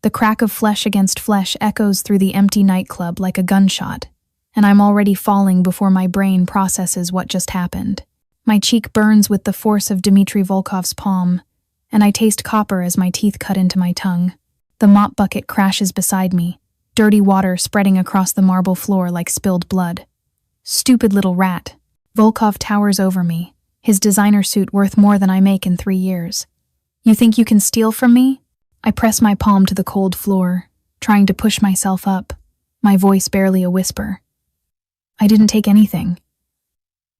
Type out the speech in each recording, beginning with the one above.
The crack of flesh against flesh echoes through the empty nightclub like a gunshot, and I'm already falling before my brain processes what just happened. My cheek burns with the force of Dmitry Volkov's palm, and I taste copper as my teeth cut into my tongue. The mop bucket crashes beside me, dirty water spreading across the marble floor like spilled blood. Stupid little rat. Volkov towers over me, his designer suit worth more than I make in 3 years. You think you can steal from me? I press my palm to the cold floor, trying to push myself up, my voice barely a whisper. I didn't take anything.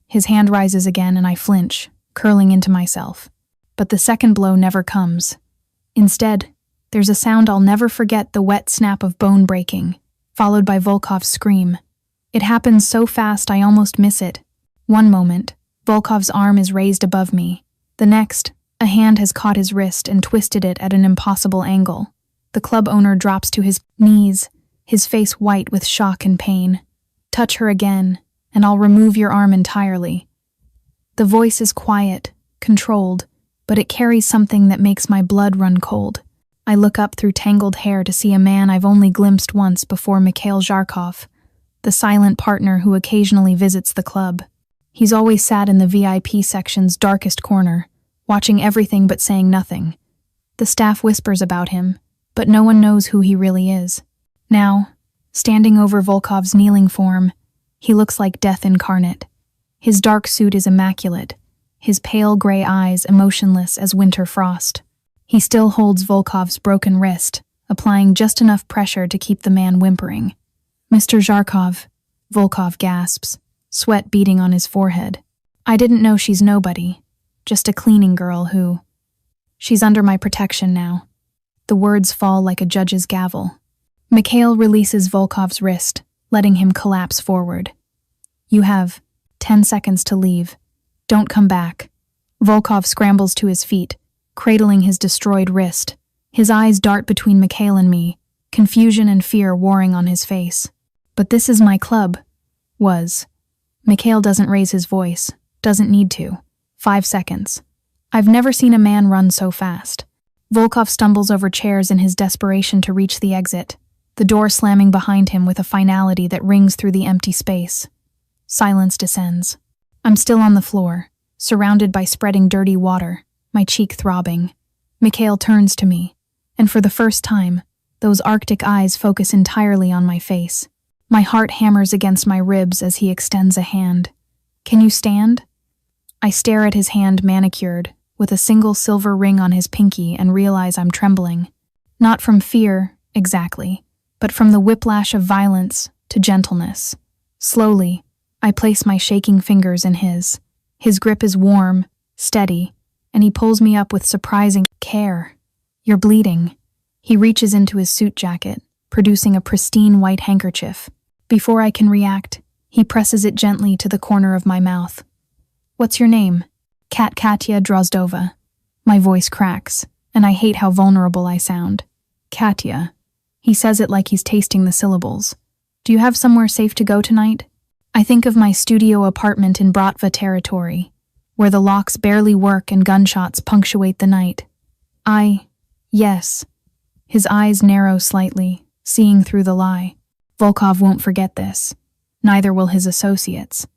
His hand rises again and I flinch, curling into myself. But the second blow never comes. Instead, there's a sound I'll never forget, the wet snap of bone breaking, followed by Volkov's scream. It happens so fast I almost miss it. One moment, Volkov's arm is raised above me. The next, a hand has caught his wrist and twisted it at an impossible angle. The club owner drops to his knees, his face white with shock and pain. Touch her again, and I'll remove your arm entirely. The voice is quiet, controlled, but it carries something that makes my blood run cold. I look up through tangled hair to see a man I've only glimpsed once before, Mikhail Zharkov, the silent partner who occasionally visits the club. He's always sat in the VIP section's darkest corner, watching everything but saying nothing. The staff whispers about him, but no one knows who he really is. Now, standing over Volkov's kneeling form, he looks like death incarnate. His dark suit is immaculate, his pale gray eyes emotionless as winter frost. He still holds Volkov's broken wrist, applying just enough pressure to keep the man whimpering. Mr. Zharkov, Volkov gasps, sweat beading on his forehead. I didn't know she's nobody, just a cleaning girl who... She's under my protection now. The words fall like a judge's gavel. Mikhail releases Volkov's wrist, letting him collapse forward. You have 10 seconds to leave. Don't come back. Volkov scrambles to his feet, cradling his destroyed wrist. His eyes dart between Mikhail and me, confusion and fear warring on his face. But this is my club. Was. Mikhail doesn't raise his voice, doesn't need to. 5 seconds. I've never seen a man run so fast. Volkov stumbles over chairs in his desperation to reach the exit, the door slamming behind him with a finality that rings through the empty space. Silence descends. I'm still on the floor, surrounded by spreading dirty water, my cheek throbbing. Mikhail turns to me, and for the first time, those Arctic eyes focus entirely on my face. My heart hammers against my ribs as he extends a hand. Can you stand? I stare at his hand manicured, with a single silver ring on his pinky, and realize I'm trembling. Not from fear, exactly, but from the whiplash of violence to gentleness. Slowly, I place my shaking fingers in his. His grip is warm, steady, and he pulls me up with surprising care. You're bleeding. He reaches into his suit jacket, producing a pristine white handkerchief. Before I can react, he presses it gently to the corner of my mouth. What's your name? Katya Drozdova. My voice cracks, and I hate how vulnerable I sound. Katya. He says it like he's tasting the syllables. Do you have somewhere safe to go tonight? I think of my studio apartment in Bratva territory, where the locks barely work and gunshots punctuate the night. Yes. His eyes narrow slightly, seeing through the lie. Volkov won't forget this. Neither will his associates.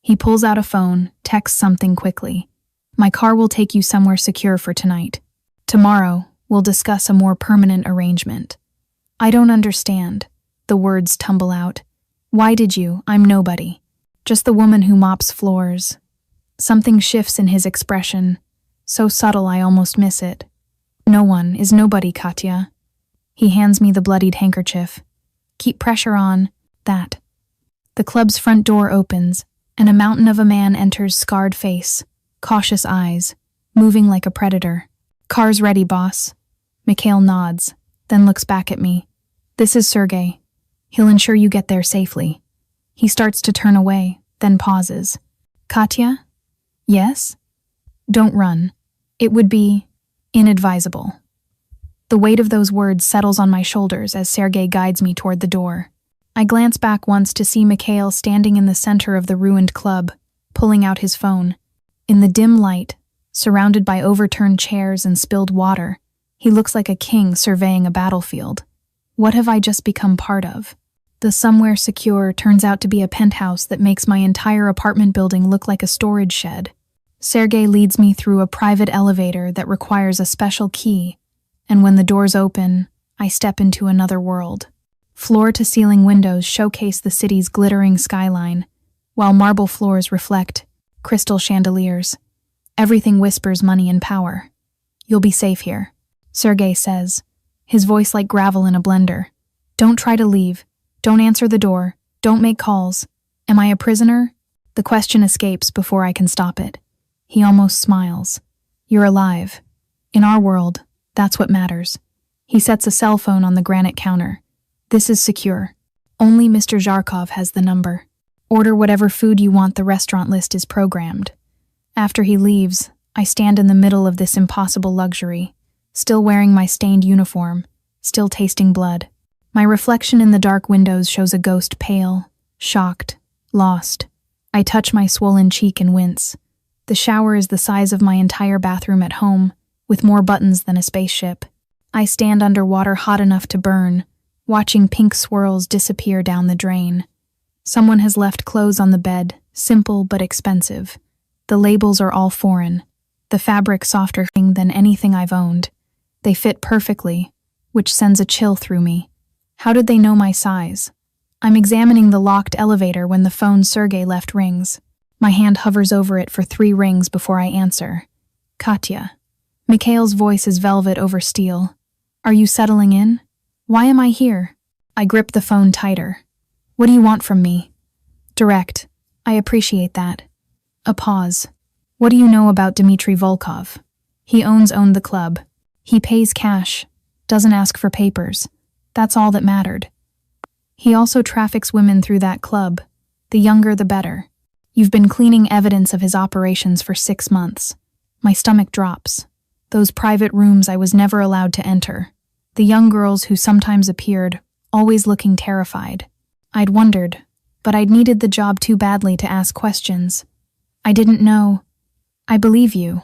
He pulls out a phone, texts something quickly. My car will take you somewhere secure for tonight. Tomorrow, we'll discuss a more permanent arrangement. I don't understand. The words tumble out. Why did you? I'm nobody. Just the woman who mops floors. Something shifts in his expression, so subtle I almost miss it. No one is nobody, Katya. He hands me the bloodied handkerchief. Keep pressure on that. The club's front door opens, and a mountain of a man enters, scarred face, cautious eyes, moving like a predator. Car's ready, boss. Mikhail nods, then looks back at me. This is Sergei. He'll ensure you get there safely. He starts to turn away, then pauses. Katya? Yes? Don't run. It would be inadvisable. The weight of those words settles on my shoulders as Sergei guides me toward the door. I glance back once to see Mikhail standing in the center of the ruined club, pulling out his phone. In the dim light, surrounded by overturned chairs and spilled water, He looks like a king surveying a battlefield. What have I just become part of? The somewhere secure turns out to be a penthouse that makes my entire apartment building look like a storage shed. Sergei leads me through a private elevator that requires a special key, and when the doors open, I step into another world. Floor-to-ceiling windows showcase the city's glittering skyline, while marble floors reflect crystal chandeliers. Everything whispers money and power. You'll be safe here, Sergei says, his voice like gravel in a blender. Don't try to leave. Don't answer the door. Don't make calls. Am I a prisoner? The question escapes before I can stop it. He almost smiles. You're alive. In our world, that's what matters. He sets a cell phone on the granite counter. This is secure. Only Mr. Zharkov has the number. Order whatever food you want, the restaurant list is programmed. After he leaves, I stand in the middle of this impossible luxury, still wearing my stained uniform, still tasting blood. My reflection in the dark windows shows a ghost pale, shocked, lost. I touch my swollen cheek and wince. The shower is the size of my entire bathroom at home, with more buttons than a spaceship. I stand underwater hot enough to burn, watching pink swirls disappear down the drain. Someone has left clothes on the bed, simple but expensive. The labels are all foreign, the fabric softer than anything I've owned. They fit perfectly, which sends a chill through me. How did they know my size? I'm examining the locked elevator when the phone Sergei left rings. My hand hovers over it for 3 rings before I answer. Katya. Mikhail's voice is velvet over steel. Are you settling in? Why am I here? I grip the phone tighter. What do you want from me? Direct. I appreciate that. A pause. What do you know about Dmitry Volkov? He owned the club. He pays cash, doesn't ask for papers. That's all that mattered. He also traffics women through that club. The younger, the better. You've been cleaning evidence of his operations for 6 months. My stomach drops. Those private rooms I was never allowed to enter. The young girls who sometimes appeared, always looking terrified. I'd wondered, but I'd needed the job too badly to ask questions. I didn't know. I believe you,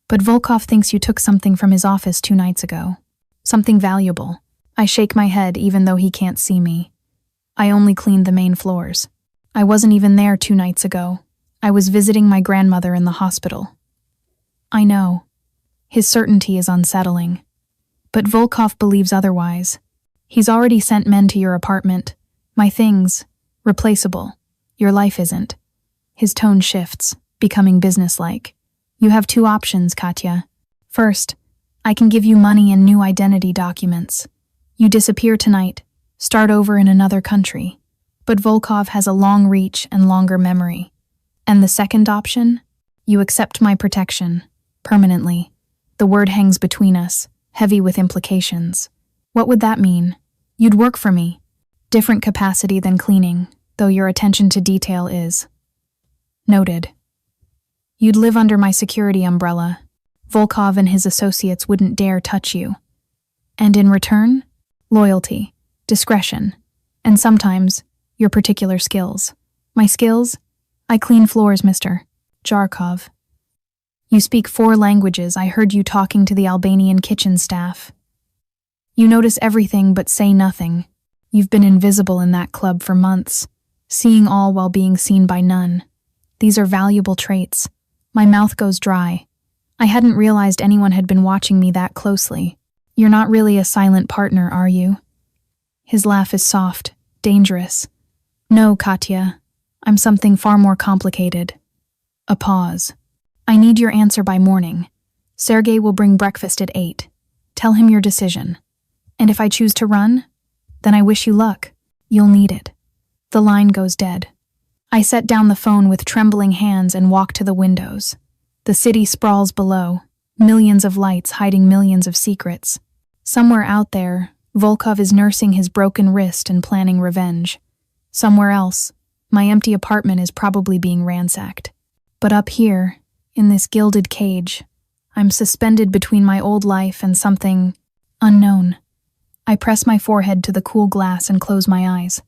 but Volkov thinks you took something from his office 2 nights ago. Something valuable. I shake my head even though he can't see me. I only cleaned the main floors. I wasn't even there 2 nights ago. I was visiting my grandmother in the hospital. I know. His certainty is unsettling. But Volkov believes otherwise. He's already sent men to your apartment. My things, replaceable. Your life isn't. His tone shifts, becoming businesslike. You have 2 options, Katya. First, I can give you money and new identity documents. You disappear tonight, start over in another country. But Volkov has a long reach and longer memory. And the second option? You accept my protection, permanently. The word hangs between us, heavy with implications. What would that mean? You'd work for me. Different capacity than cleaning, though your attention to detail is. Noted. You'd live under my security umbrella. Volkov and his associates wouldn't dare touch you. And in return, loyalty, discretion, and sometimes, your particular skills. My skills? I clean floors, Mr. Zharkov. You speak 4 languages. I heard you talking to the Albanian kitchen staff. You notice everything but say nothing. You've been invisible in that club for months, seeing all while being seen by none. These are valuable traits. My mouth goes dry. I hadn't realized anyone had been watching me that closely. You're not really a silent partner, are you? His laugh is soft, dangerous. No, Katya. I'm something far more complicated. A pause. I need your answer by morning. Sergei will bring breakfast at 8. Tell him your decision. And if I choose to run, then I wish you luck. You'll need it. The line goes dead. I set down the phone with trembling hands and walk to the windows. The city sprawls below, millions of lights hiding millions of secrets. Somewhere out there, Volkov is nursing his broken wrist and planning revenge. Somewhere else, my empty apartment is probably being ransacked. But up here, in this gilded cage, I'm suspended between my old life and something unknown. I press my forehead to the cool glass and close my eyes.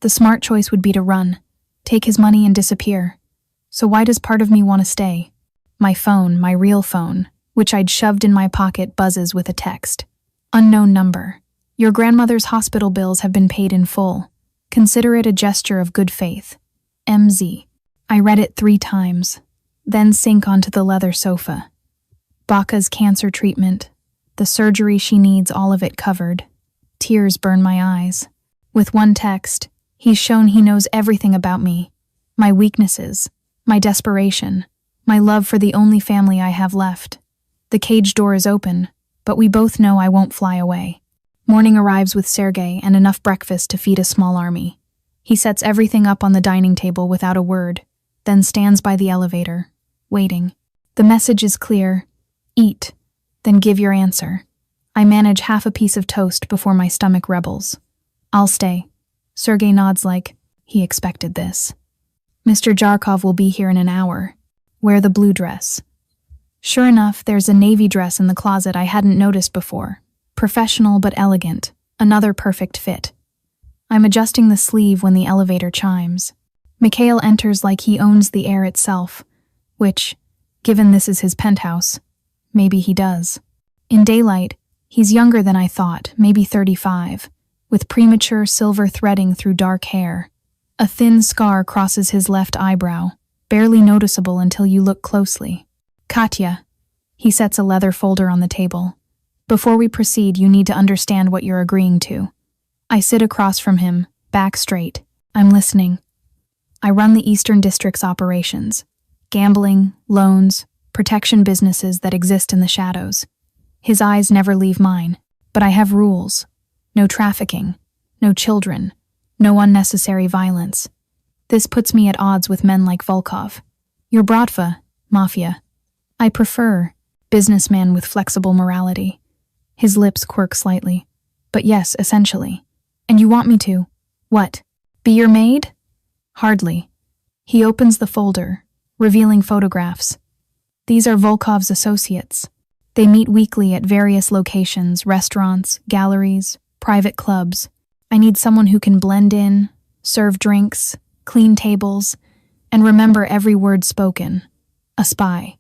The smart choice would be to run, take his money and disappear. So why does part of me want to stay? My phone, my real phone, which I'd shoved in my pocket, buzzes with a text. Unknown number. Your grandmother's hospital bills have been paid in full. Consider it a gesture of good faith. MZ. I read it 3 times, then sink onto the leather sofa. Baka's cancer treatment, the surgery she needs, all of it covered. Tears burn my eyes. With one text, he's shown he knows everything about me. My weaknesses, my desperation, my love for the only family I have left. The cage door is open, but we both know I won't fly away. Morning arrives with Sergei and enough breakfast to feed a small army. He sets everything up on the dining table without a word, then stands by the elevator, waiting. The message is clear. Eat, then give your answer. I manage half a piece of toast before my stomach rebels. I'll stay. Sergei nods like he expected this. Mr. Jarkov will be here in an hour. Wear the blue dress. Sure enough, there's a navy dress in the closet I hadn't noticed before. Professional but elegant. Another perfect fit. I'm adjusting the sleeve when the elevator chimes. Mikhail enters like he owns the air itself, which, given this is his penthouse, maybe he does. In daylight, he's younger than I thought, maybe 35, with premature silver threading through dark hair. A thin scar crosses his left eyebrow, barely noticeable until you look closely. Katya. He sets a leather folder on the table. Before we proceed, you need to understand what you're agreeing to. I sit across from him, back straight. I'm listening. I run the Eastern District's operations. Gambling, loans, protection businesses that exist in the shadows. His eyes never leave mine, but I have rules. No trafficking, no children, no unnecessary violence. This puts me at odds with men like Volkov. You're Bratva, Mafia. I prefer businessman with flexible morality. His lips quirk slightly. But yes, essentially. And you want me to, what, be your maid? Hardly. He opens the folder, revealing photographs. These are Volkov's associates. They meet weekly at various locations, restaurants, galleries, private clubs. I need someone who can blend in, serve drinks, clean tables, and remember every word spoken. A spy.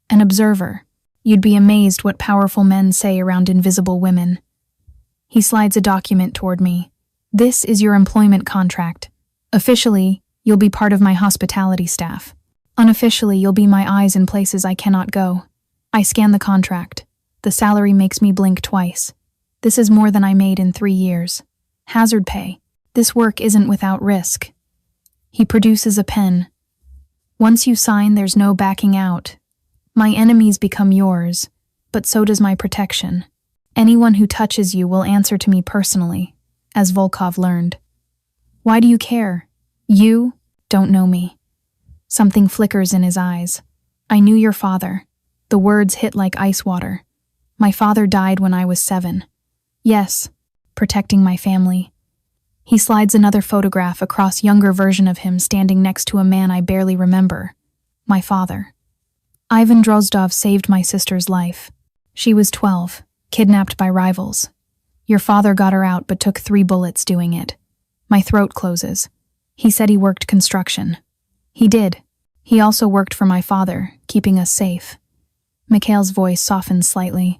An observer. You'd be amazed what powerful men say around invisible women. He slides a document toward me. This is your employment contract. Officially, you'll be part of my hospitality staff. Unofficially, you'll be my eyes in places I cannot go. I scan the contract. The salary makes me blink twice. This is more than I made in 3 years. Hazard pay. This work isn't without risk. He produces a pen. Once you sign, there's no backing out. My enemies become yours, but so does my protection. Anyone who touches you will answer to me personally, as Volkov learned. Why do you care? You don't know me. Something flickers in his eyes. I knew your father. The words hit like ice water. My father died when I was 7. Yes, protecting my family. He slides another photograph across younger version of him standing next to a man I barely remember. My father. Ivan Drozdov saved my sister's life. She was 12, kidnapped by rivals. Your father got her out but took 3 bullets doing it. My throat closes. He said he worked construction. He did. He also worked for my father, keeping us safe. Mikhail's voice softens slightly.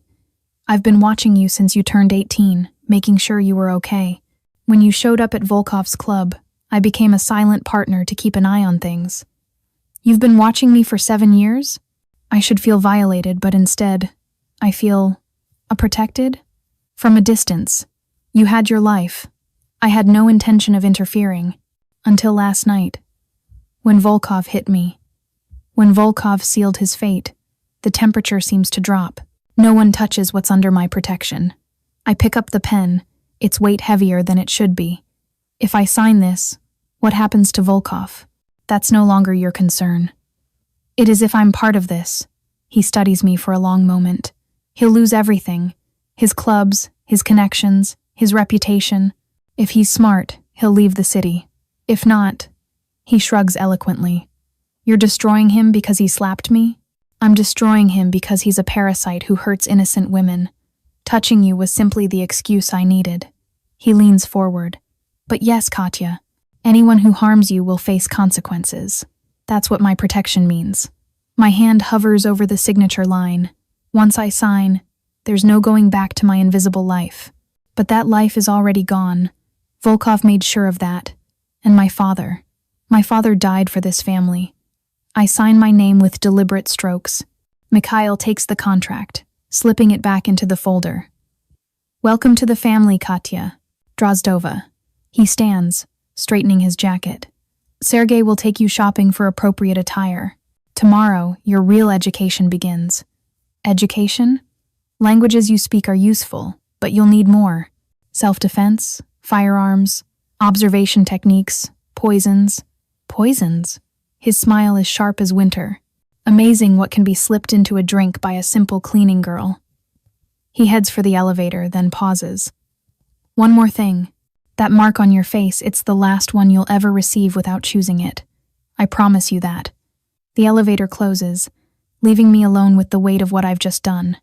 I've been watching you since you turned 18, making sure you were okay. When you showed up at Volkov's club, I became a silent partner to keep an eye on things. You've been watching me for 7 years? I should feel violated, but instead, I feel protected? From a distance. You had your life. I had no intention of interfering. Until last night. When Volkov hit me. When Volkov sealed his fate, the temperature seems to drop. No one touches what's under my protection. I pick up the pen, its weight heavier than it should be. If I sign this, what happens to Volkov? That's no longer your concern. It is if I'm part of this. He studies me for a long moment. He'll lose everything. His clubs, his connections, his reputation. If he's smart, he'll leave the city. If not, he shrugs eloquently. You're destroying him because he slapped me? I'm destroying him because he's a parasite who hurts innocent women. Touching you was simply the excuse I needed. He leans forward. But yes, Katya, anyone who harms you will face consequences. That's what my protection means. My hand hovers over the signature line. Once I sign, there's no going back to my invisible life. But that life is already gone. Volkov made sure of that. And my father. My father died for this family. I sign my name with deliberate strokes. Mikhail takes the contract, slipping it back into the folder. Welcome to the family, Katya. Drozdova. He stands, straightening his jacket. Sergei will take you shopping for appropriate attire. Tomorrow, your real education begins. Education? Languages you speak are useful, but you'll need more. Self-defense, firearms, observation techniques, poisons. Poisons? His smile is sharp as winter. Amazing what can be slipped into a drink by a simple cleaning girl. He heads for the elevator, then pauses. One more thing. That mark on your face, it's the last one you'll ever receive without choosing it. I promise you that. The elevator closes, leaving me alone with the weight of what I've just done.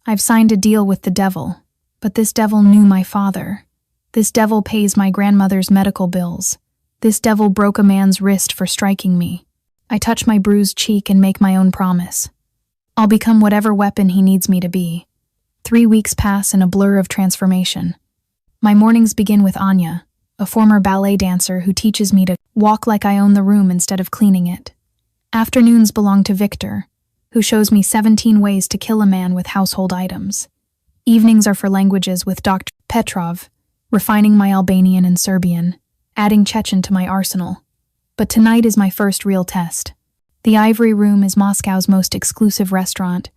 I've signed a deal with the devil, but this devil knew my father. This devil pays my grandmother's medical bills. This devil broke a man's wrist for striking me. I touch my bruised cheek and make my own promise. I'll become whatever weapon he needs me to be. 3 weeks pass in a blur of transformation. My mornings begin with Anya, a former ballet dancer who teaches me to walk like I own the room instead of cleaning it. Afternoons belong to Victor, who shows me 17 ways to kill a man with household items. Evenings are for languages with Dr. Petrov, refining my Albanian and Serbian, adding Chechen to my arsenal. But tonight is my first real test. The Ivory Room is Moscow's most exclusive restaurant,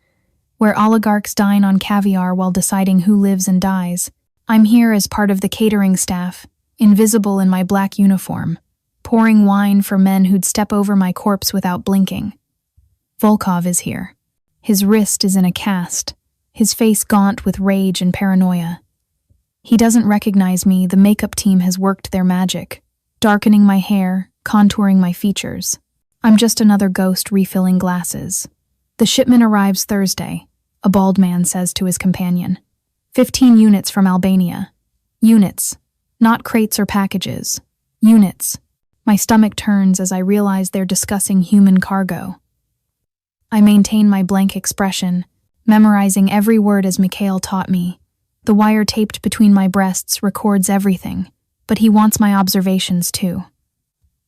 where oligarchs dine on caviar while deciding who lives and dies. I'm here as part of the catering staff, invisible in my black uniform, pouring wine for men who'd step over my corpse without blinking. Volkov is here. His wrist is in a cast, his face gaunt with rage and paranoia. He doesn't recognize me. The makeup team has worked their magic, darkening my hair, contouring my features. I'm just another ghost refilling glasses. The shipment arrives Thursday, a bald man says to his companion. 15 units from Albania. Units, not crates or packages. Units. My stomach turns as I realize they're discussing human cargo. I maintain my blank expression, memorizing every word as Mikhail taught me. The wire taped between my breasts records everything, but he wants my observations too.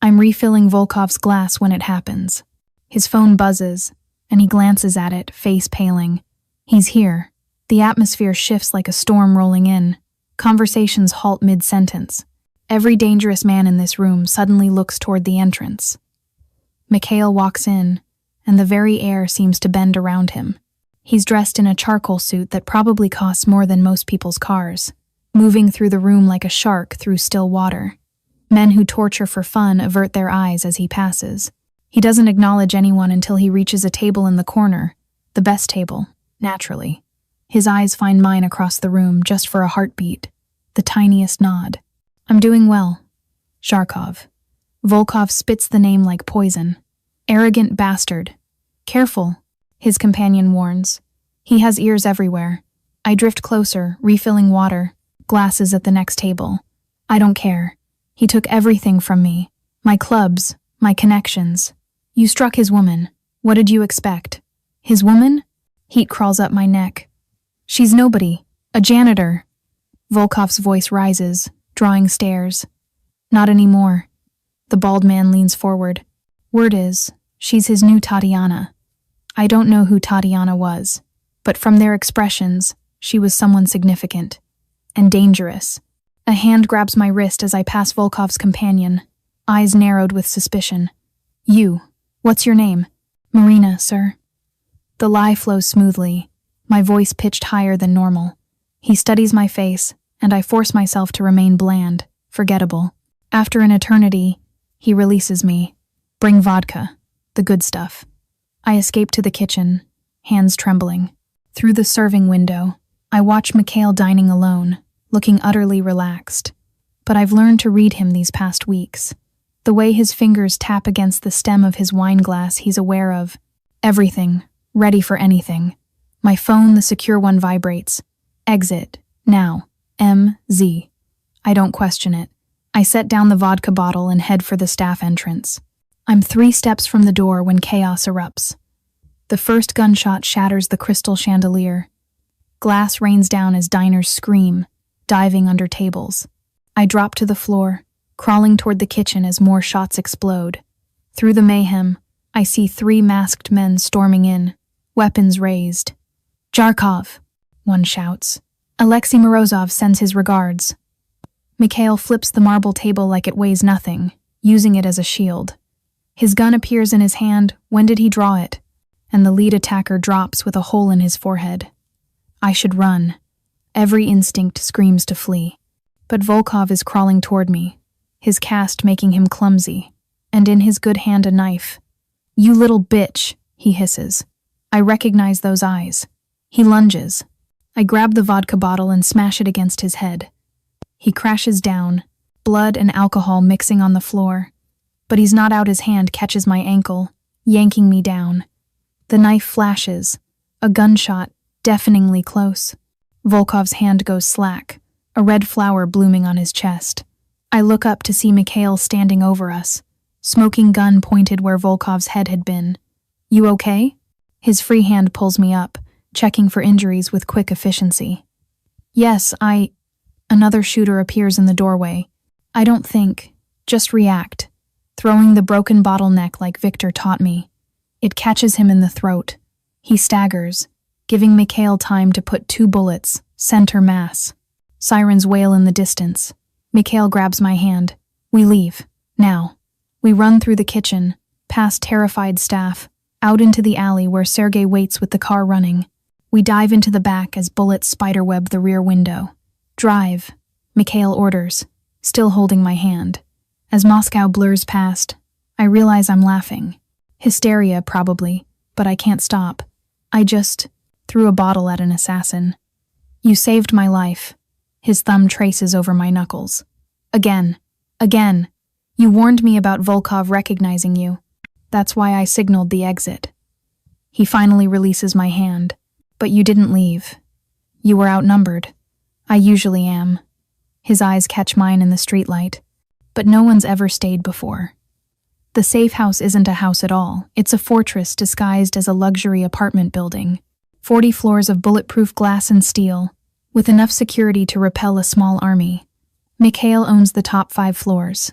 I'm refilling Volkov's glass when it happens. His phone buzzes, and he glances at it, face paling. He's here. The atmosphere shifts like a storm rolling in. Conversations halt mid-sentence. Every dangerous man in this room suddenly looks toward the entrance. Mikhail walks in, and the very air seems to bend around him. He's dressed in a charcoal suit that probably costs more than most people's cars, moving through the room like a shark through still water. Men who torture for fun avert their eyes as he passes. He doesn't acknowledge anyone until he reaches a table in the corner, the best table, naturally. His eyes find mine across the room just for a heartbeat, the tiniest nod. I'm doing well. Sharkov. Volkov spits the name like poison. Arrogant bastard. Careful, his companion warns. He has ears everywhere. I drift closer, refilling water, glasses at the next table. I don't care. He took everything from me. My clubs, my connections. You struck his woman. What did you expect? His woman? Heat crawls up my neck. She's nobody. A janitor. Volkov's voice rises, drawing stares. Not anymore. The bald man leans forward. Word is, she's his new Tatiana. I don't know who Tatiana was, but from their expressions, she was someone significant. And dangerous. A hand grabs my wrist as I pass Volkov's companion, eyes narrowed with suspicion. You. What's your name? Marina, sir. The lie flows smoothly, my voice pitched higher than normal. He studies my face, and I force myself to remain bland, forgettable. After an eternity, he releases me. Bring vodka, the good stuff. I escape to the kitchen, hands trembling. Through the serving window, I watch Mikhail dining alone, looking utterly relaxed. But I've learned to read him these past weeks. The way his fingers tap against the stem of his wine glass, he's aware of. Everything, ready for anything. My phone, the secure one, vibrates. Exit, now, MZ. I don't question it. I set down the vodka bottle and head for the staff entrance. I'm 3 steps from the door when chaos erupts. The first gunshot shatters the crystal chandelier. Glass rains down as diners scream, diving under tables. I drop to the floor, crawling toward the kitchen as more shots explode. Through the mayhem, I see 3 masked men storming in, weapons raised. "Jarkov," one shouts. "Alexei Morozov sends his regards." Mikhail flips the marble table like it weighs nothing, using it as a shield. His gun appears in his hand. When did he draw it? And the lead attacker drops with a hole in his forehead. I should run. Every instinct screams to flee. But Volkov is crawling toward me, his cast making him clumsy, and in his good hand a knife. "You little bitch," he hisses. I recognize those eyes. He lunges. I grab the vodka bottle and smash it against his head. He crashes down, blood and alcohol mixing on the floor. But he's not out. His hand catches my ankle, yanking me down. The knife flashes, a gunshot, deafeningly close. Volkov's hand goes slack, a red flower blooming on his chest. I look up to see Mikhail standing over us, smoking gun pointed where Volkov's head had been. "You okay?" His free hand pulls me up, checking for injuries with quick efficiency. "Yes, Another shooter appears in the doorway. I don't think, just react, throwing the broken bottleneck like Victor taught me. It catches him in the throat. He staggers, giving Mikhail time to put 2 bullets, center mass. Sirens wail in the distance. Mikhail grabs my hand. We leave, now. We run through the kitchen, past terrified staff, out into the alley where Sergei waits with the car running. We dive into the back as bullets spiderweb the rear window. "Drive," Mikhail orders, still holding my hand. As Moscow blurs past, I realize I'm laughing. Hysteria, probably, but I can't stop. I just threw a bottle at an assassin. "You saved my life." His thumb traces over my knuckles. Again. You warned me about Volkov recognizing you. That's why I signaled the exit." He finally releases my hand. "But you didn't leave. You were outnumbered. I usually am." His eyes catch mine in the streetlight. "But no one's ever stayed before." The safe house isn't a house at all. It's a fortress disguised as a luxury apartment building. 40 floors of bulletproof glass and steel, with enough security to repel a small army. Mikhail owns the top 5 floors.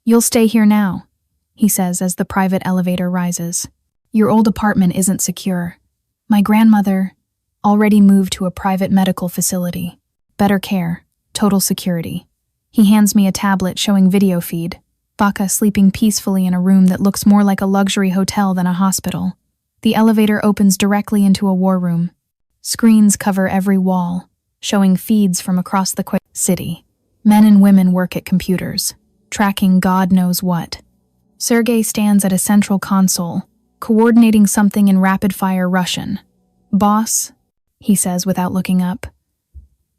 "You'll stay here now," he says as the private elevator rises. "Your old apartment isn't secure. My grandmother already moved to a private medical facility. Better care, total security." He hands me a tablet showing video feed. Baka sleeping peacefully in a room that looks more like a luxury hotel than a hospital. The elevator opens directly into a war room. Screens cover every wall, showing feeds from across the city. Men and women work at computers, tracking God knows what. Sergei stands at a central console, coordinating something in rapid-fire Russian. "Boss," he says without looking up.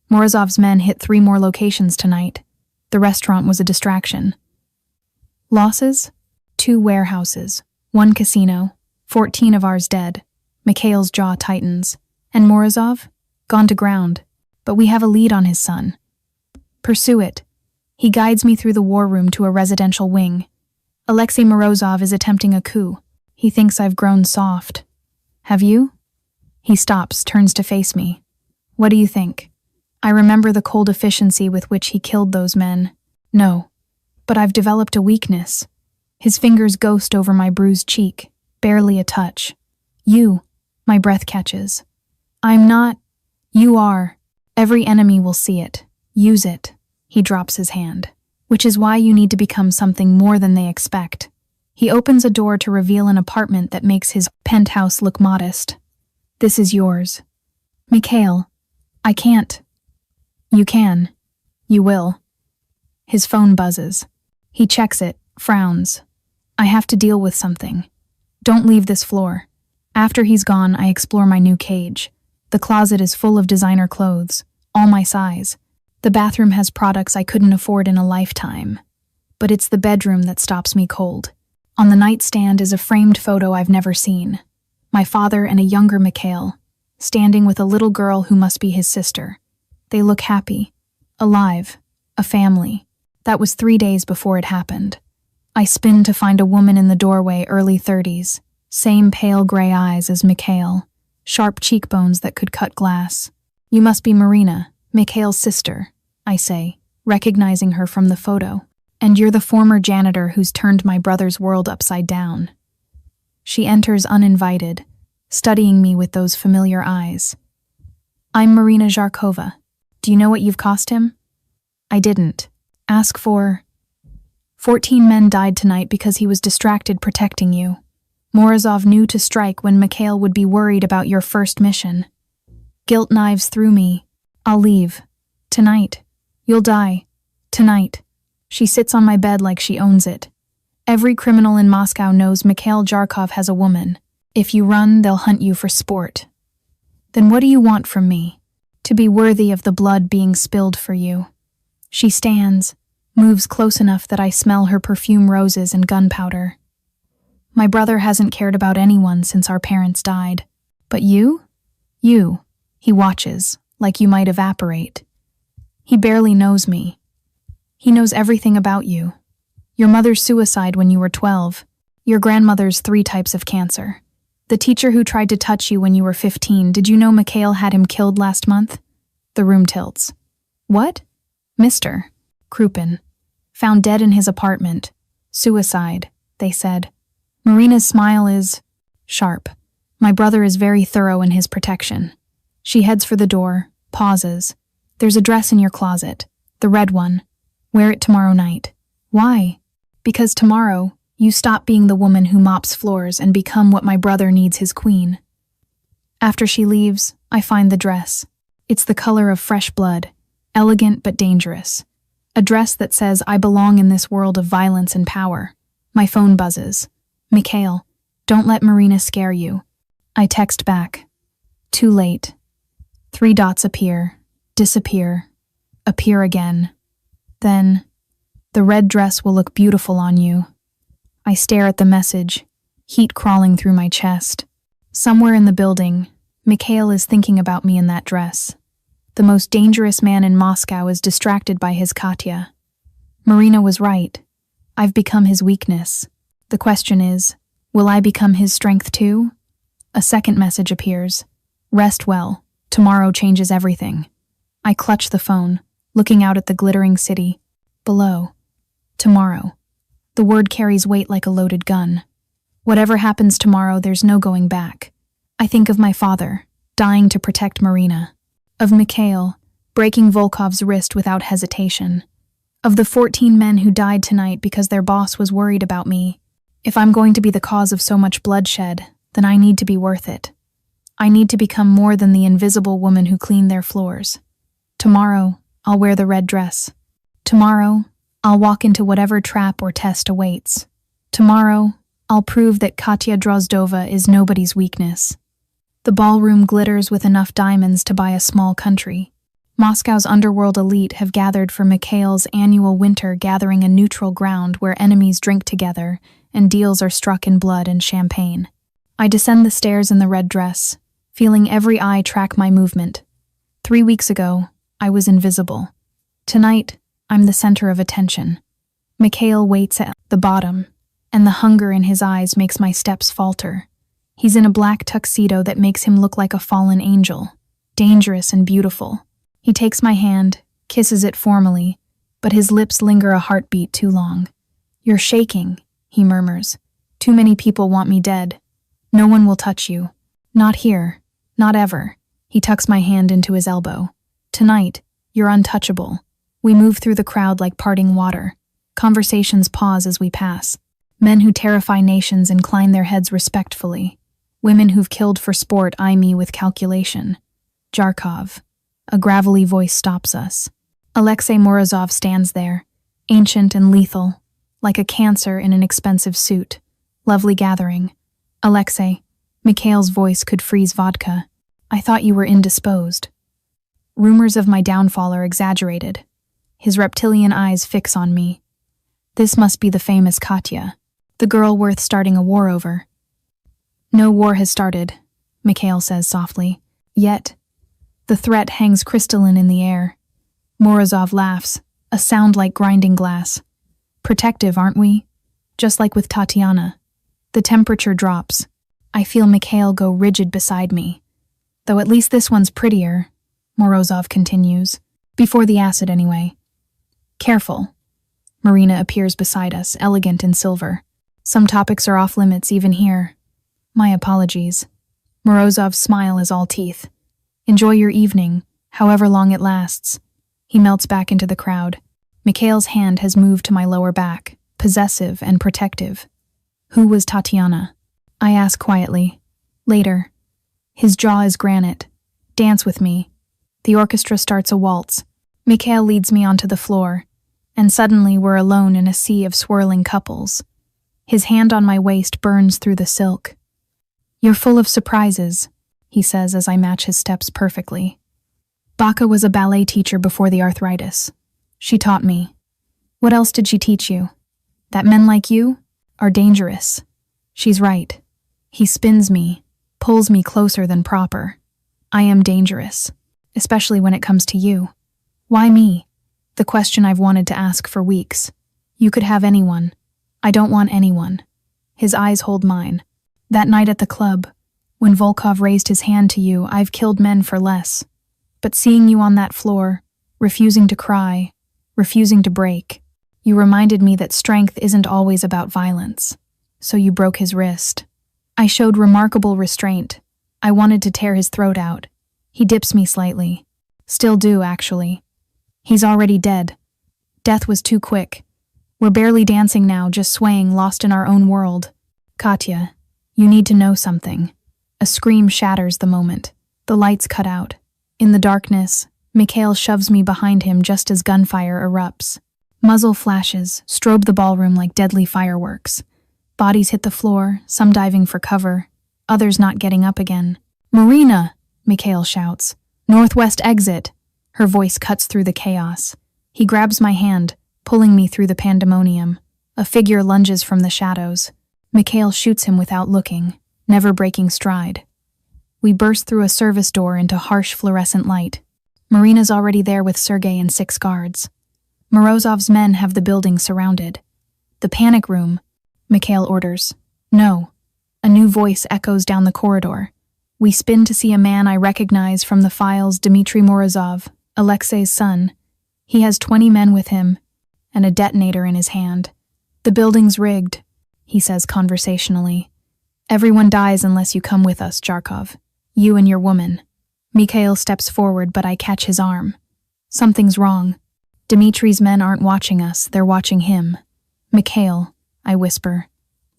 "Morozov's men hit 3 more locations tonight. The restaurant was a distraction." "Losses?" 2 warehouses, 1 casino, 14 of ours dead. Mikhail's jaw tightens. "And Morozov? Gone to ground. But we have a lead on his son." "Pursue it." He guides me through the war room to a residential wing. "Alexei Morozov is attempting a coup. He thinks I've grown soft." "Have you?" He stops, turns to face me. "What do you think?" I remember the cold efficiency with which he killed those men. "No. But I've developed a weakness." His fingers ghost over my bruised cheek, barely a touch. "You," my breath catches. "I'm not." "You are. Every enemy will see it. Use it." He drops his hand. "Which is why you need to become something more than they expect." He opens a door to reveal an apartment that makes his penthouse look modest. "This is yours." "Mikhail, I can't." "You can. You will." His phone buzzes. He checks it, frowns. "I have to deal with something. Don't leave this floor." After he's gone, I explore my new cage. The closet is full of designer clothes, all my size. The bathroom has products I couldn't afford in a lifetime. But it's the bedroom that stops me cold. On the nightstand is a framed photo I've never seen. My father and a younger Mikhail, standing with a little girl who must be his sister. They look happy, alive, a family. That was 3 days before it happened. I spin to find a woman in the doorway, early 30s, Same pale gray eyes as Mikhail, sharp cheekbones that could cut glass. You must be Marina, Mikhail's sister, I say, recognizing her from the photo. And you're the former janitor who's turned my brother's world upside down. She enters uninvited, studying me with those familiar eyes. I'm Marina Zharkova. Do you know what you've cost him? I didn't. Ask for... 14 men died tonight because he was distracted protecting you. Morozov knew to strike when Mikhail would be worried about your first mission. Guilt knives through me. I'll leave. Tonight. You'll die. Tonight. She sits on my bed like she owns it. Every criminal in Moscow knows Mikhail Zharkov has a woman. If you run, they'll hunt you for sport. Then what do you want from me? To be worthy of the blood being spilled for you. She stands, moves close enough that I smell her perfume roses and gunpowder. My brother hasn't cared about anyone since our parents died. But you? You. He watches, like you might evaporate. He barely knows me. He knows everything about you. Your mother's suicide when you were 12. Your grandmother's 3 types of cancer. The teacher who tried to touch you when you were 15. Did you know Mikhail had him killed last month? The room tilts. What? Mr. Krupin. Found dead in his apartment. Suicide, they said. Marina's smile is sharp. My brother is very thorough in his protection. She heads for the door, pauses. There's a dress in your closet. The red one. Wear it tomorrow night. Why? Because tomorrow, you stop being the woman who mops floors and become what my brother needs his queen. After she leaves, I find the dress. It's the color of fresh blood, elegant but dangerous. A dress that says I belong in this world of violence and power. My phone buzzes. Mikhail, don't let Marina scare you. I text back. Too late. 3 dots appear, disappear, appear again. Then, the red dress will look beautiful on you. I stare at the message, heat crawling through my chest. Somewhere in the building, Mikhail is thinking about me in that dress. The most dangerous man in Moscow is distracted by his Katya. Marina was right. I've become his weakness. The question is, will I become his strength too? A second message appears. Rest well. Tomorrow changes everything. I clutch the phone, looking out at the glittering city. Below. Tomorrow. The word carries weight like a loaded gun. Whatever happens tomorrow, there's no going back. I think of my father, dying to protect Marina. Of Mikhail, breaking Volkov's wrist without hesitation. Of the 14 men who died tonight because their boss was worried about me. If I'm going to be the cause of so much bloodshed, then I need to be worth it. I need to become more than the invisible woman who cleaned their floors. Tomorrow, I'll wear the red dress. Tomorrow, I'll walk into whatever trap or test awaits. Tomorrow, I'll prove that Katya Drozdova is nobody's weakness. The ballroom glitters with enough diamonds to buy a small country. Moscow's underworld elite have gathered for Mikhail's annual winter gathering, a neutral ground where enemies drink together and deals are struck in blood and champagne. I descend the stairs in the red dress, feeling every eye track my movement. 3 weeks ago, I was invisible. Tonight, I'm the center of attention. Mikhail waits at the bottom, and the hunger in his eyes makes my steps falter. He's in a black tuxedo that makes him look like a fallen angel, dangerous and beautiful. He takes my hand, kisses it formally, but his lips linger a heartbeat too long. You're shaking, he murmurs. Too many people want me dead. No one will touch you. Not here. Not ever. He tucks my hand into his elbow. Tonight, you're untouchable. We move through the crowd like parting water. Conversations pause as we pass. Men who terrify nations incline their heads respectfully. Women who've killed for sport eye me with calculation. Zharkov. A gravelly voice stops us. Alexei Morozov stands there, ancient and lethal, like a cancer in an expensive suit. Lovely gathering. Alexei. Mikhail's voice could freeze vodka. I thought you were indisposed. Rumors of my downfall are exaggerated. His reptilian eyes fix on me. This must be the famous Katya, the girl worth starting a war over. No war has started, Mikhail says softly. Yet, the threat hangs crystalline in the air. Morozov laughs, a sound like grinding glass. Protective, aren't we? Just like with Tatiana. The temperature drops. I feel Mikhail go rigid beside me. Though at least this one's prettier, Morozov continues. Before the acid, anyway. Careful. Marina appears beside us, elegant in silver. Some topics are off limits even here. My apologies. Morozov's smile is all teeth. Enjoy your evening, however long it lasts. He melts back into the crowd. Mikhail's hand has moved to my lower back, possessive and protective. Who was Tatiana? I ask quietly. Later. His jaw is granite. Dance with me. The orchestra starts a waltz. Mikhail leads me onto the floor, and suddenly we're alone in a sea of swirling couples. His hand on my waist burns through the silk. You're full of surprises, he says as I match his steps perfectly. Baka was a ballet teacher before the arthritis. She taught me. What else did she teach you? That men like you are dangerous. She's right. He spins me, pulls me closer than proper. I am dangerous, especially when it comes to you. Why me? The question I've wanted to ask for weeks. You could have anyone. I don't want anyone. His eyes hold mine. That night at the club, when Volkov raised his hand to you, I've killed men for less. But seeing you on that floor, refusing to cry, refusing to break, you reminded me that strength isn't always about violence. So you broke his wrist. I showed remarkable restraint. I wanted to tear his throat out. He dips me slightly. Still do, actually. He's already dead. Death was too quick. We're barely dancing now, just swaying, lost in our own world. Katya, you need to know something. A scream shatters the moment. The lights cut out. In the darkness, Mikhail shoves me behind him just as gunfire erupts. Muzzle flashes strobe the ballroom like deadly fireworks. Bodies hit the floor, some diving for cover, others not getting up again. Marina! Mikhail shouts. Northwest exit! Her voice cuts through the chaos. He grabs my hand, pulling me through the pandemonium. A figure lunges from the shadows. Mikhail shoots him without looking, never breaking stride. We burst through a service door into harsh fluorescent light. Marina's already there with Sergei and 6 guards. Morozov's men have the building surrounded. The panic room, Mikhail orders. No. A new voice echoes down the corridor. We spin to see a man I recognize from the files, Dmitry Morozov, Alexei's son. He has 20 men with him, and a detonator in his hand. The building's rigged, he says conversationally. Everyone dies unless you come with us, Jarkov. You and your woman. Mikhail steps forward, but I catch his arm. Something's wrong. Dmitry's men aren't watching us, they're watching him. Mikhail, I whisper.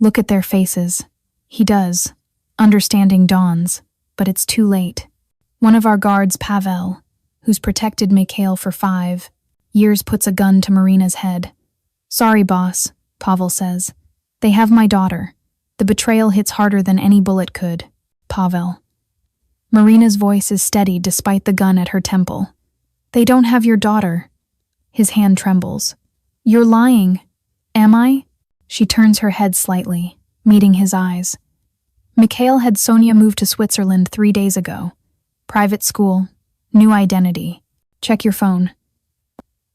Look at their faces. He does. Understanding dawns, but it's too late. One of our guards, Pavel, who's protected Mikhail for 5 years, puts a gun to Marina's head. Sorry, boss, Pavel says. They have my daughter. The betrayal hits harder than any bullet could. Pavel. Marina's voice is steady despite the gun at her temple. They don't have your daughter. His hand trembles. You're lying. Am I? She turns her head slightly, meeting his eyes. Mikhail had Sonia moved to Switzerland 3 days ago. Private school, new identity. Check your phone.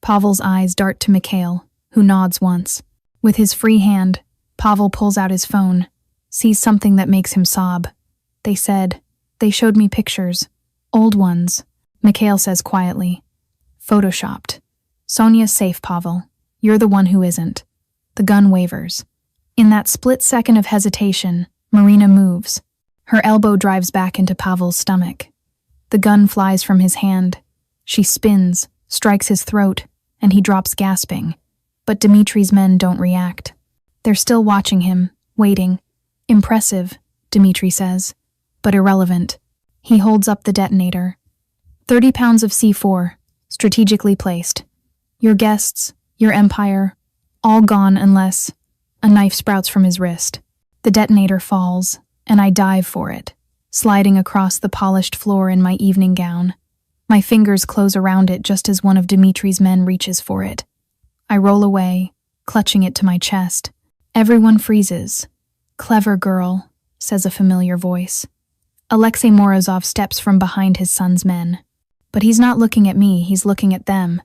Pavel's eyes dart to Mikhail, who nods once. With his free hand, Pavel pulls out his phone, sees something that makes him sob. They showed me pictures. Old ones, Mikhail says quietly. Photoshopped. Sonia's safe, Pavel. You're the one who isn't. The gun wavers. In that split second of hesitation, Marina moves. Her elbow drives back into Pavel's stomach. The gun flies from his hand. She spins, strikes his throat, and he drops gasping. But Dmitry's men don't react. They're still watching him, waiting. Impressive, Dmitry says, but irrelevant. He holds up the detonator. 30 pounds of C4, strategically placed. Your guests, your empire, all gone unless... A knife sprouts from his wrist. The detonator falls, and I dive for it, sliding across the polished floor in my evening gown. My fingers close around it just as one of Dmitry's men reaches for it. I roll away, clutching it to my chest. Everyone freezes. Clever girl, says a familiar voice. Alexei Morozov steps from behind his son's men. But he's not looking at me, he's looking at them.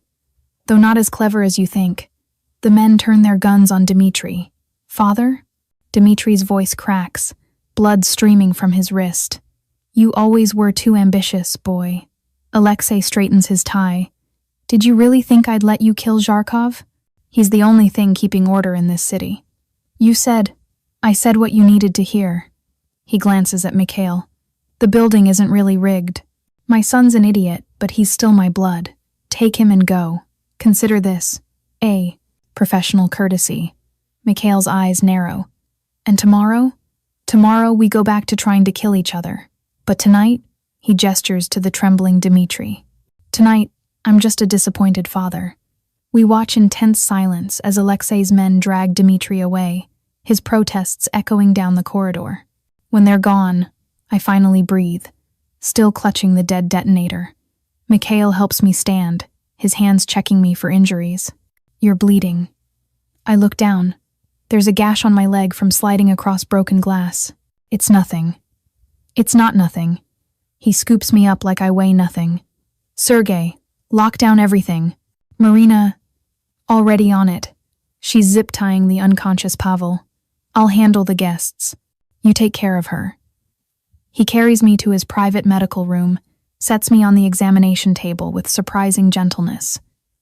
Though not as clever as you think. The men turn their guns on Dmitry. Father? Dmitry's voice cracks. blood streaming from his wrist. You always were too ambitious, boy. Alexei straightens his tie. Did you really think I'd let you kill Zharkov? He's the only thing keeping order in this city. I said what you needed to hear. He glances at Mikhail. The building isn't really rigged. My son's an idiot, but he's still my blood. Take him and go. Consider this a professional courtesy. Mikhail's eyes narrow. And tomorrow? Tomorrow we go back to trying to kill each other. But tonight, he gestures to the trembling Dmitri. Tonight, I'm just a disappointed father. We watch in tense silence as Alexei's men drag Dmitri away, his protests echoing down the corridor. When they're gone, I finally breathe, still clutching the dead detonator. Mikhail helps me stand, his hands checking me for injuries. You're bleeding. I look down. There's a gash on my leg from sliding across broken glass. It's nothing. It's not nothing. He scoops me up like I weigh nothing. Sergei, lock down everything. Marina, already on it. She's zip-tying the unconscious Pavel. I'll handle the guests. You take care of her. He carries me to his private medical room, sets me on the examination table with surprising gentleness.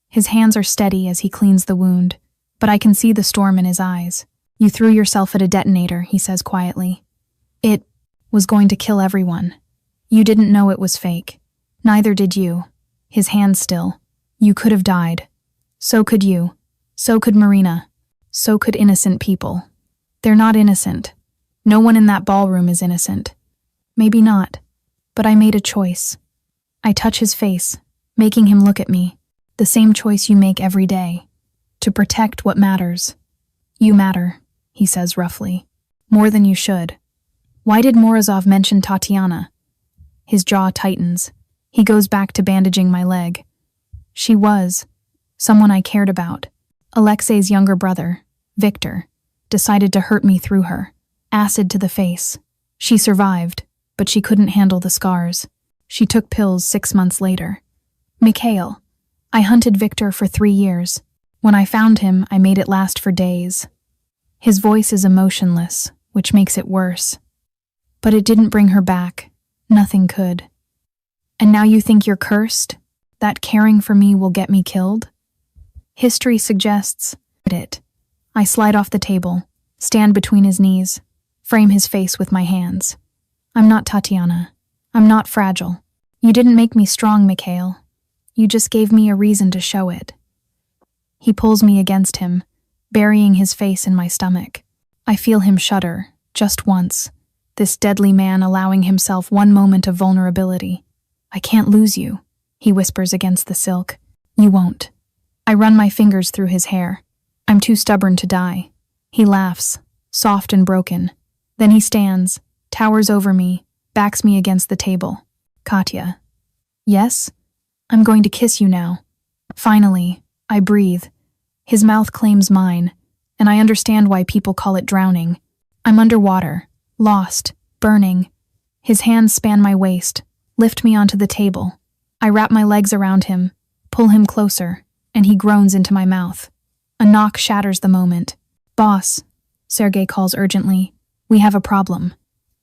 His hands are steady as he cleans the wound, but I can see the storm in his eyes. You threw yourself at a detonator, he says quietly. It was going to kill everyone. You didn't know it was fake. Neither did you. His hands still. You could have died. So could you. So could Marina. So could innocent people. They're not innocent. No one in that ballroom is innocent. Maybe not, but I made a choice. I touch his face, making him look at me. The same choice you make every day. To protect what matters. You matter, he says roughly. More than you should. Why did Morozov mention Tatiana? His jaw tightens. He goes back to bandaging my leg. She was someone I cared about. Alexei's younger brother, Victor, decided to hurt me through her. Acid to the face. She survived, but she couldn't handle the scars. She took pills 6 months later. Mikhail. I hunted Victor for 3 years. When I found him, I made it last for days. His voice is emotionless, which makes it worse. But it didn't bring her back. Nothing could. And now you think you're cursed? That caring for me will get me killed? History suggests it. I slide off the table, stand between his knees, frame his face with my hands. I'm not Tatiana. I'm not fragile. You didn't make me strong, Mikhail. You just gave me a reason to show it. He pulls me against him, burying his face in my stomach. I feel him shudder, just once. This deadly man allowing himself one moment of vulnerability. I can't lose you, he whispers against the silk. You won't. I run my fingers through his hair. I'm too stubborn to die. He laughs, soft and broken. Then he stands, towers over me, backs me against the table. Katya. Yes? I'm going to kiss you now. Finally, I breathe. His mouth claims mine, and I understand why people call it drowning. I'm underwater, lost, burning. His hands span my waist, lift me onto the table. I wrap my legs around him, pull him closer, and he groans into my mouth. A knock shatters the moment. Boss, Sergei calls urgently. We have a problem.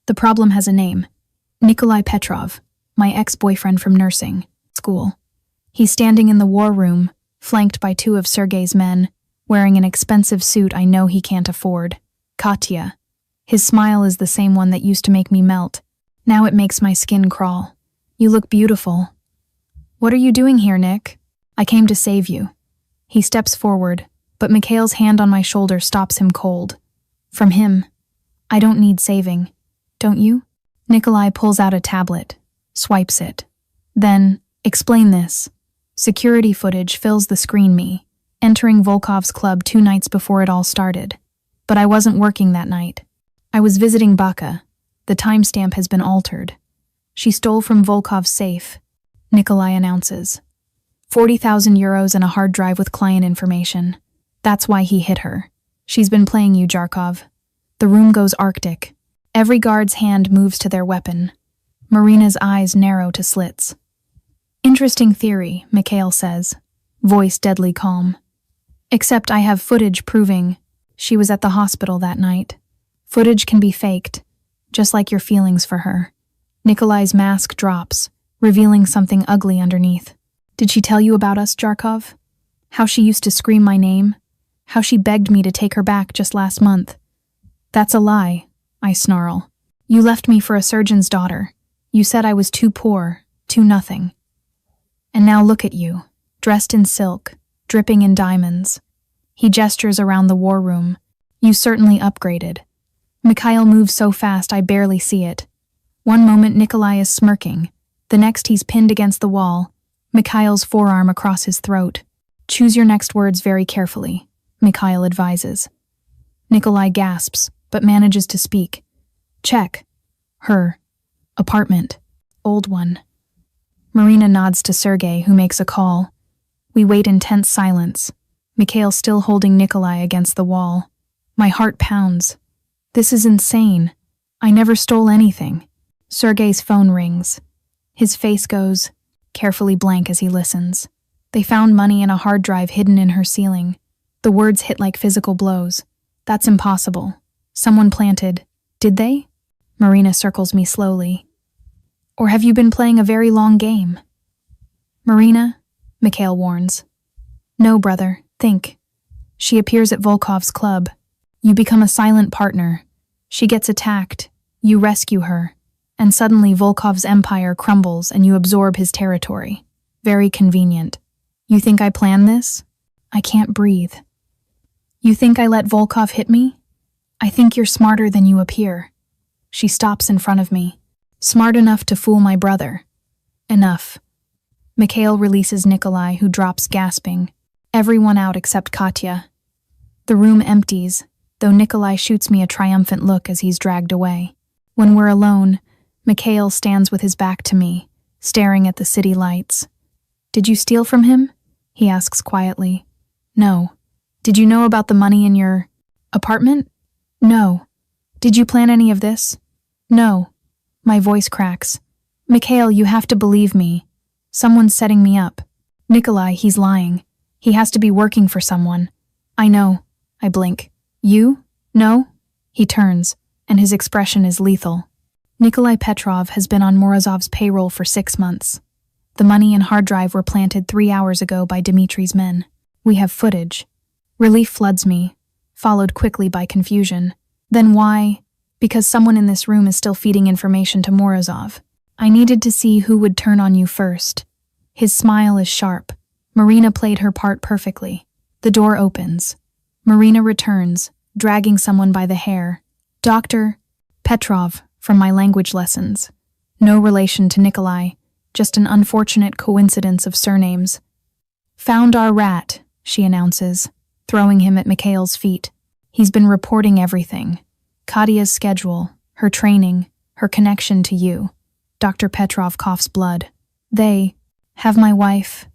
The problem has a name. Nikolai Petrov, my ex-boyfriend from nursing school. He's standing in the war room, flanked by 2 of Sergei's men, wearing an expensive suit I know he can't afford. Katya. His smile is the same one that used to make me melt. Now it makes my skin crawl. You look beautiful. What are you doing here, Nick? I came to save you. He steps forward, but Mikhail's hand on my shoulder stops him cold. From him, I don't need saving. Don't you? Nikolai pulls out a tablet, swipes it. Then, explain this. Security footage fills the screen me, entering Volkov's club 2 nights before it all started. But I wasn't working that night. I was visiting Baka. The timestamp has been altered. She stole from Volkov's safe, Nikolai announces. 40,000 euros and a hard drive with client information. That's why he hit her. She's been playing you, Zharkov. The room goes arctic. Every guard's hand moves to their weapon. Marina's eyes narrow to slits. Interesting theory, Mikhail says, voice deadly calm. Except I have footage proving she was at the hospital that night. Footage can be faked, just like your feelings for her. Nikolai's mask drops, revealing something ugly underneath. Did she tell you about us, Jarkov? How she used to scream my name? How she begged me to take her back just last month? That's a lie, I snarl. You left me for a surgeon's daughter. You said I was too poor, too nothing. And now look at you, dressed in silk, dripping in diamonds. He gestures around the war room. You certainly upgraded. Mikhail moves so fast I barely see it. One moment Nikolai is smirking. The next he's pinned against the wall, Mikhail's forearm across his throat. Choose your next words very carefully, Mikhail advises. Nikolai gasps, but manages to speak. Check. Her. Apartment. Old one. Marina nods to Sergei, who makes a call. We wait in tense silence, Mikhail still holding Nikolai against the wall. My heart pounds. This is insane. I never stole anything. Sergei's phone rings. His face goes carefully blank as he listens. They found money in a hard drive hidden in her ceiling. The words hit like physical blows. That's impossible. Someone planted. Did they? Marina circles me slowly. Or have you been playing a very long game? Marina, Mikhail warns. No, brother, think. She appears at Volkov's club. You become a silent partner. She gets attacked. You rescue her. And suddenly Volkov's empire crumbles and you absorb his territory. Very convenient. You think I planned this? I can't breathe. You think I let Volkov hit me? I think you're smarter than you appear. She stops in front of me. Smart enough to fool my brother. Enough. Mikhail releases Nikolai, who drops gasping. Everyone out except Katya. The room empties, though Nikolai shoots me a triumphant look as he's dragged away. When we're alone, Mikhail stands with his back to me, staring at the city lights. Did you steal from him? He asks quietly. No. Did you know about the money in your apartment? No. Did you plan any of this? No. My voice cracks. Mikhail, you have to believe me. Someone's setting me up. Nikolai, he's lying. He has to be working for someone. I know. I blink. You? No? He turns, and his expression is lethal. Nikolai Petrov has been on Morozov's payroll for 6 months. The money and hard drive were planted 3 hours ago by Dmitri's men. We have footage. Relief floods me, followed quickly by confusion. Then why? Because someone in this room is still feeding information to Morozov. I needed to see who would turn on you first. His smile is sharp. Marina played her part perfectly. The door opens. Marina returns, dragging someone by the hair. Dr. Petrov, from my language lessons. No relation to Nikolai, just an unfortunate coincidence of surnames. Found our rat, she announces, throwing him at Mikhail's feet. He's been reporting everything. Katya's schedule, her training, her connection to you. Dr. Petrov coughs blood. They have my wife.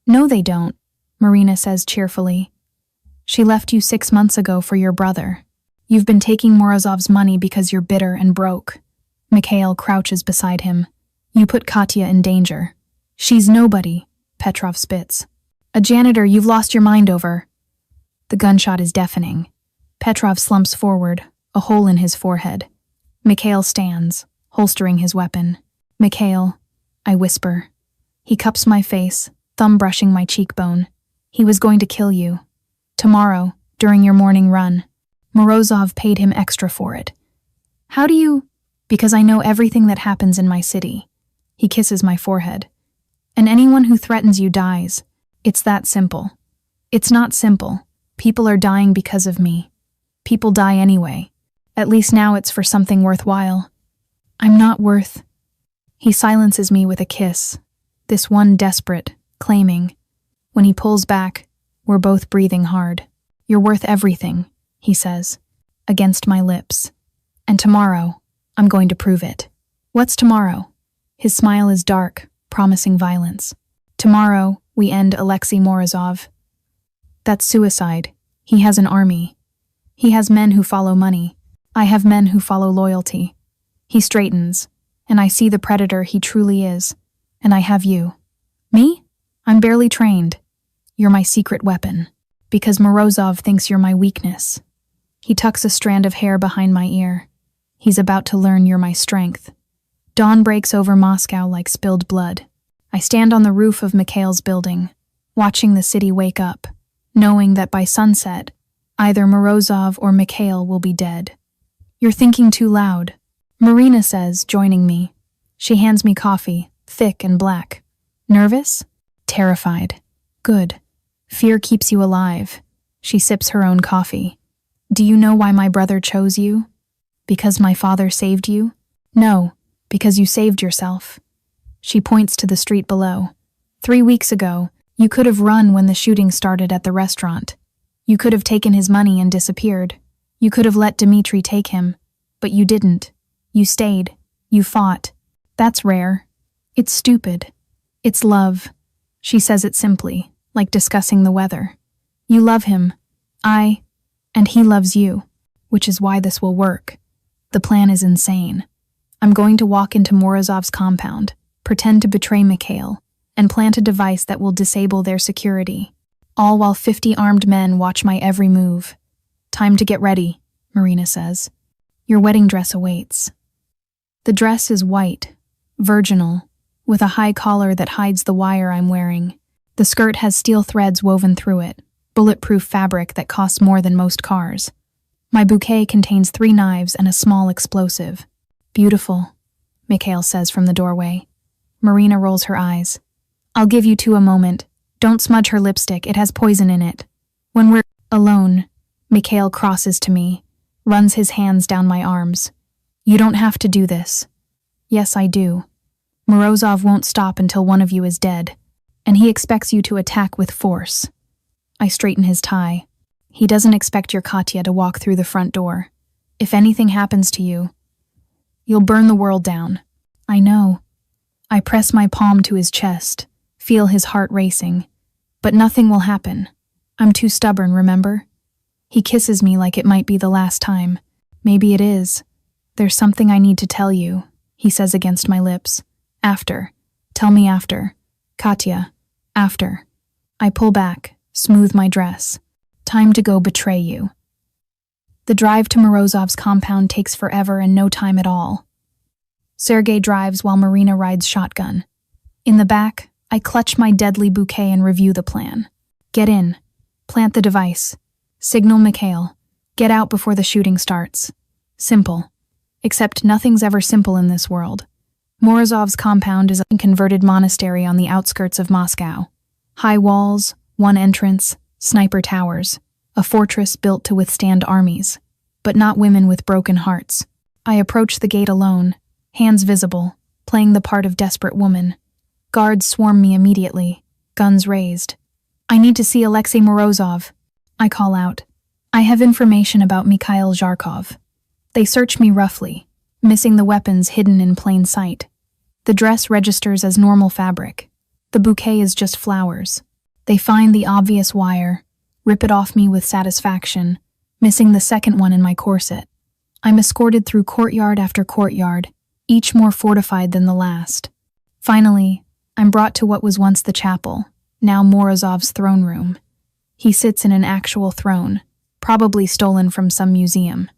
No, they don't, Marina says cheerfully. She left you 6 months ago for your brother. You've been taking Morozov's money because you're bitter and broke. Mikhail crouches beside him. You put Katya in danger. She's nobody, Petrov spits. A janitor you've lost your mind over. The gunshot is deafening. Petrov slumps forward, a hole in his forehead. Mikhail stands, holstering his weapon. Mikhail, I whisper. He cups my face, thumb brushing my cheekbone. He was going to kill you. Tomorrow, during your morning run. Morozov paid him extra for it. How do you? Because I know everything that happens in my city. He kisses my forehead. And anyone who threatens you dies. It's that simple. It's not simple. People are dying because of me. People die anyway. At least now it's for something worthwhile. I'm not worth. He silences me with a kiss. This one desperate, claiming. When he pulls back, we're both breathing hard. You're worth everything, he says, against my lips. And tomorrow, I'm going to prove it. What's tomorrow? His smile is dark, promising violence. Tomorrow, we end Alexei Morozov. That's suicide. He has an army. He has men who follow money. I have men who follow loyalty. He straightens, and I see the predator he truly is. And I have you. Me? I'm barely trained. You're my secret weapon. Because Morozov thinks you're my weakness. He tucks a strand of hair behind my ear. He's about to learn you're my strength. Dawn breaks over Moscow like spilled blood. I stand on the roof of Mikhail's building, watching the city wake up, knowing that by sunset, either Morozov or Mikhail will be dead. You're thinking too loud, Marina says, joining me. She hands me coffee, thick and black. Nervous? Terrified. Good. Fear keeps you alive. She sips her own coffee. Do you know why my brother chose you? Because my father saved you? No, because you saved yourself. She points to the street below. 3 weeks ago, you could have run when the shooting started at the restaurant. You could have taken his money and disappeared. You could have let Dmitri take him. But you didn't. You stayed. You fought. That's rare. It's stupid. It's love. She says it simply, like discussing the weather. You love him. And he loves you, which is why this will work. The plan is insane. I'm going to walk into Morozov's compound, pretend to betray Mikhail, and plant a device that will disable their security, all while 50 armed men watch my every move. Time to get ready, Marina says. Your wedding dress awaits. The dress is white, virginal, with a high collar that hides the wire I'm wearing. The skirt has steel threads woven through it, bulletproof fabric that costs more than most cars. My bouquet contains 3 knives and a small explosive. Beautiful, Mikhail says from the doorway. Marina rolls her eyes. I'll give you 2 a moment. Don't smudge her lipstick, it has poison in it. When we're alone, Mikhail crosses to me, runs his hands down my arms. You don't have to do this. Yes, I do. Morozov won't stop until one of you is dead, and he expects you to attack with force. I straighten his tie. He doesn't expect your Katya to walk through the front door. If anything happens to you, you'll burn the world down. I know. I press my palm to his chest, feel his heart racing. But nothing will happen. I'm too stubborn, remember? He kisses me like it might be the last time. Maybe it is. There's something I need to tell you, he says against my lips. After. Tell me after. Katya. After. I pull back, smooth my dress. Time to go betray you. The drive to Morozov's compound takes forever and no time at all. Sergei drives while Marina rides shotgun. In the back, I clutch my deadly bouquet and review the plan. Get in. Plant the device. Signal Mikhail. Get out before the shooting starts. Simple. Except nothing's ever simple in this world. Morozov's compound is a converted monastery on the outskirts of Moscow. High walls, 1 entrance, sniper towers, a fortress built to withstand armies, but not women with broken hearts. I approach the gate alone, hands visible, playing the part of desperate woman. Guards swarm me immediately, guns raised. I need to see Alexei Morozov. I call out. I have information about Mikhail Zharkov. They search me roughly, missing the weapons hidden in plain sight. The dress registers as normal fabric. The bouquet is just flowers. They find the obvious wire, rip it off me with satisfaction, missing the second one in my corset. I'm escorted through courtyard after courtyard, each more fortified than the last. Finally, I'm brought to what was once the chapel, now Morozov's throne room. He sits in an actual throne, probably stolen from some museum.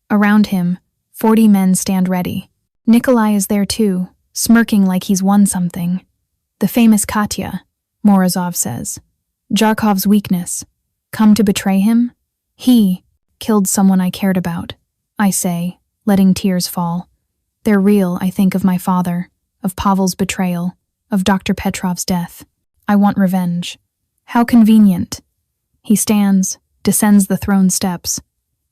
Around him, 40 men stand ready. Nikolai is there too, smirking like he's won something. The famous Katya, Morozov says. Zharkov's weakness. Come to betray him? He killed someone I cared about, I say, letting tears fall. They're real, I think of my father, of Pavel's betrayal, of Dr. Petrov's death. I want revenge. How convenient. He stands, descends the throne steps.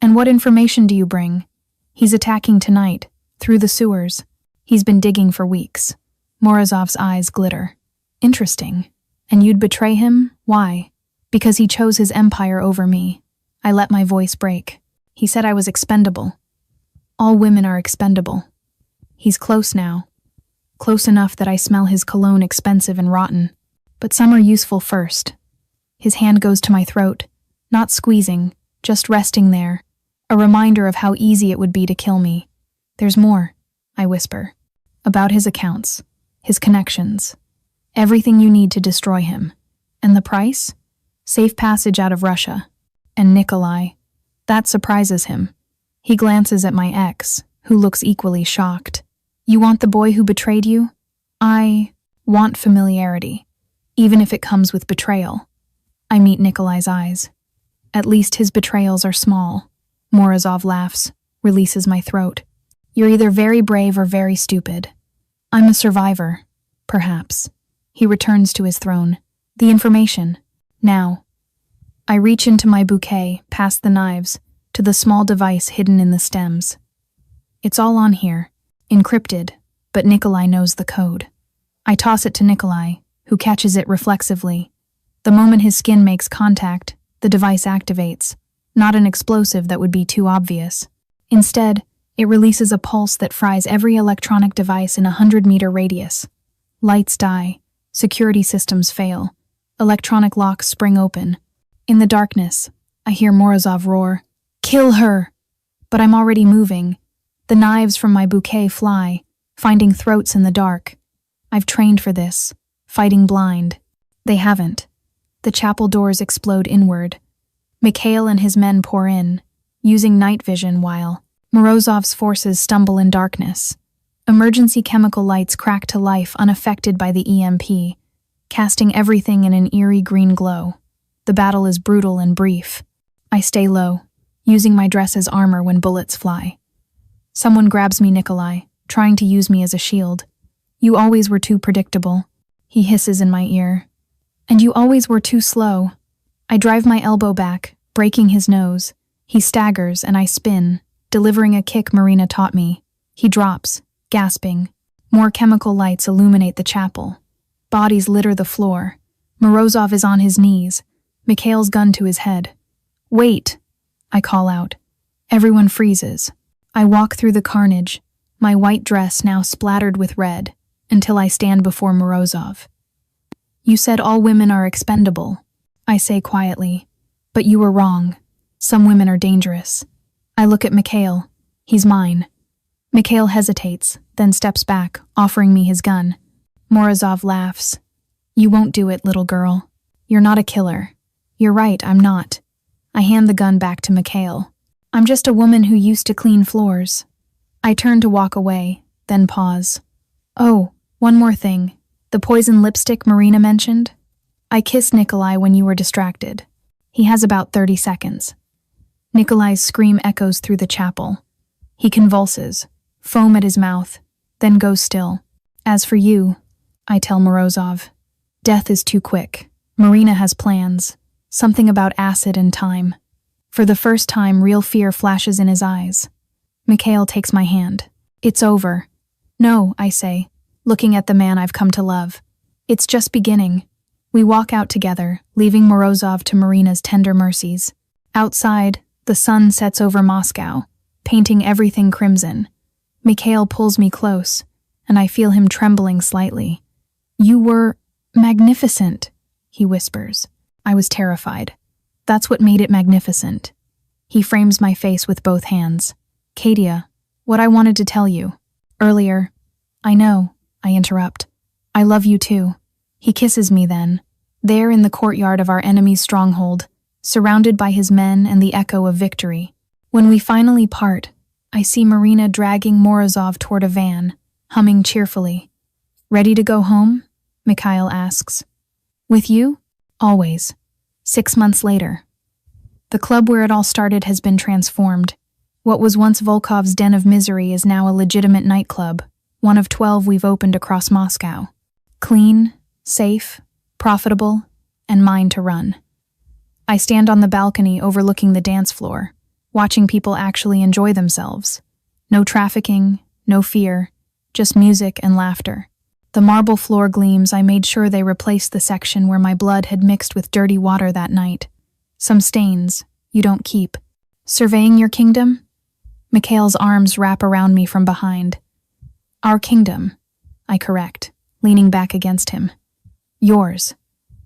And what information do you bring? He's attacking tonight, through the sewers. He's been digging for weeks. Morozov's eyes glitter. Interesting. And you'd betray him? Why? Because he chose his empire over me. I let my voice break. He said I was expendable. All women are expendable. He's close now. Close enough that I smell his cologne expensive and rotten. But some are useful first. His hand goes to my throat, not squeezing, just resting there, a reminder of how easy it would be to kill me. There's more, I whisper, about his accounts, his connections, everything you need to destroy him. And the price? Safe passage out of Russia. And Nikolai. That surprises him. He glances at my ex, who looks equally shocked. You want the boy who betrayed you? I want familiarity, even if it comes with betrayal. I meet Nikolai's eyes. At least his betrayals are small. Morozov laughs, releases my throat. You're either very brave or very stupid. I'm a survivor, perhaps. He returns to his throne. The information. Now. I reach into my bouquet, past the knives, to the small device hidden in the stems. It's all on here, encrypted, but Nikolai knows the code. I toss it to Nikolai, who catches it reflexively. The moment his skin makes contact, the device activates, not an explosive that would be too obvious. Instead, it releases a pulse that fries every electronic device in a 100-meter radius. Lights die, security systems fail, electronic locks spring open. In the darkness, I hear Morozov roar, "Kill her!" But I'm already moving. The knives from my bouquet fly, finding throats in the dark. I've trained for this, fighting blind. They haven't. The chapel doors explode inward. Mikhail and his men pour in, using night vision while Morozov's forces stumble in darkness. Emergency chemical lights crack to life unaffected by the EMP, casting everything in an eerie green glow. The battle is brutal and brief. I stay low, using my dress as armor when bullets fly. Someone grabs me, Nikolai, trying to use me as a shield. You always were too predictable, he hisses in my ear. And you always were too slow. I drive my elbow back, breaking his nose. He staggers and I spin, delivering a kick Marina taught me. He drops, gasping. More chemical lights illuminate the chapel. Bodies litter the floor. Morozov is on his knees, Mikhail's gun to his head. Wait, I call out. Everyone freezes. I walk through the carnage, my white dress now splattered with red, until I stand before Morozov. You said all women are expendable, I say quietly, but you were wrong. Some women are dangerous. I look at Mikhail. He's mine. Mikhail hesitates, then steps back, offering me his gun. Morozov laughs. You won't do it, little girl. You're not a killer. You're right, I'm not. I hand the gun back to Mikhail. I'm just a woman who used to clean floors. I turn to walk away, then pause. Oh, one more thing. The poison lipstick Marina mentioned? I kissed Nikolai when you were distracted. He has about 30 seconds. Nikolai's scream echoes through the chapel. He convulses, foam at his mouth, then goes still. As for you, I tell Morozov, death is too quick. Marina has plans. Something about acid and time. For the first time, real fear flashes in his eyes. Mikhail takes my hand. It's over. No, I say, looking at the man I've come to love. It's just beginning. We walk out together, leaving Morozov to Marina's tender mercies. Outside, the sun sets over Moscow, painting everything crimson. Mikhail pulls me close, and I feel him trembling slightly. You were magnificent, he whispers. I was terrified. That's what made it magnificent. He frames my face with both hands. Katia, what I wanted to tell you. Earlier. I know, I interrupt. I love you too. He kisses me then, there in the courtyard of our enemy's stronghold, surrounded by his men and the echo of victory. When we finally part, I see Marina dragging Morozov toward a van, humming cheerfully. Ready to go home? Mikhail asks. With you? Always. 6 months later. The club where it all started has been transformed. What was once Volkov's den of misery is now a legitimate nightclub, one of 12 we've opened across Moscow. Clean, safe, profitable, and mine to run. I stand on the balcony overlooking the dance floor, watching people actually enjoy themselves. No trafficking, no fear, just music and laughter. The marble floor gleams. I made sure they replaced the section where my blood had mixed with dirty water that night. Some stains you don't keep. Surveying your kingdom? Mikhail's arms wrap around me from behind. Our kingdom, I correct, leaning back against him. Yours.